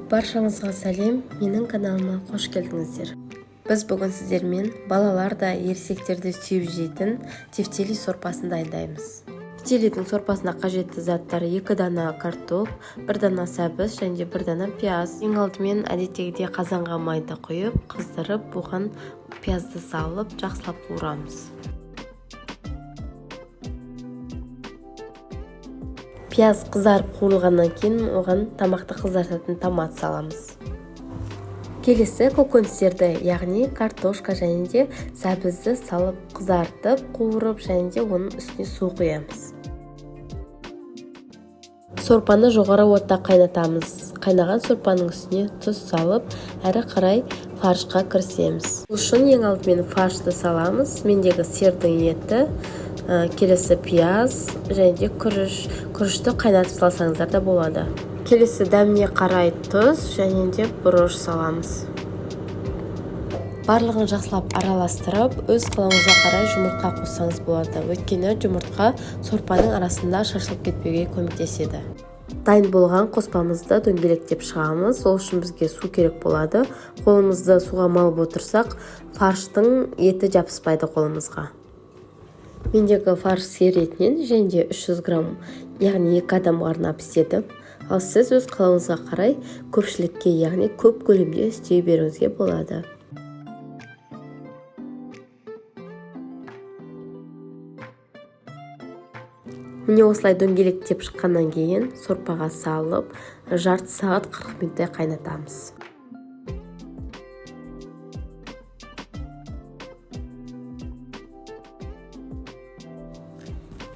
Баршаңызға сәлем, менің каналыма қош келдіңіздер. Біз бүгін сіздермен балалар да ересектерді сүйіп жейтін тефтели сорпасын дайындаймыз. Тефтелидің сорпасына қажетті заттар 2 дана картоп, 1 дана сәбіз және 1 дана пияз. Ең алдымен әдеттегідей қазанға майды құйып, қыздырып, бұған пиязды салып, жақсылап қуырамыз. Пияз қызарып қуырылғаннан кейін оған тамақты қызартатын томат саламыз. Келесі көкөністерді, яғни картошка және де сәбізді салып қызартып, қуырып және де оның үстіне су құямыз. Сорпаны жоғары отта қайнатамыз. Қайнаған сорпаның үстіне тұз салып, әрі қарай фаршқа кірісеміз. Бұл үшін ең алдымен фаршты саламыз. Мендегі сиырдың еті, келесі пияз және де күрішті қайнатып салсаңыздар да болады. Келесі дәміне қарай тұз және де бұрыш саламыз. Барлығын жақсылап араластырып, өз қалауыңызға қарай жұмыртқа қоссаңыз болады. Өйткені жұмыртқа сорпаның арасында шашылып кетпеуге көмектеседі. Дайын болған қоспамызды дөңгелектеп шығамыз. Ол үшін бізге су керек болады. Қолымызды суға малып отырсақ, фарштың еті жабыспайды қолымызға. Мендегі фарш сиыр етінен және де 300 грамм, яғни 2 адамға арнап істедім. Ал сіз өз қалауыңызға қарай көпшілікке, яғни көп көлемде істей беруіңізге болады. Міне осылай дөңгелектеп шыққаннан кейін сорпаға салып, жарты сағат 40 минуттай қайнатамыз.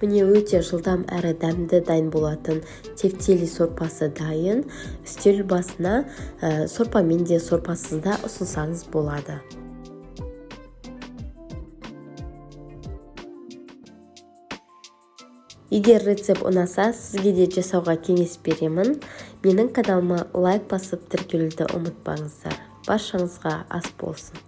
Міне өте жылдам әрі дәмді дайын болатын тефтели сорпасы дайын. Үстел басына сорпамен де сорпасыз да ұсынсаңыз болады. Егер рецепт ұнаса, сізге де жасауға кеңес беремін. Менің каналыма лайк басып тіркелуді ұмытпаңыздар. Баршаңызға ас болсын.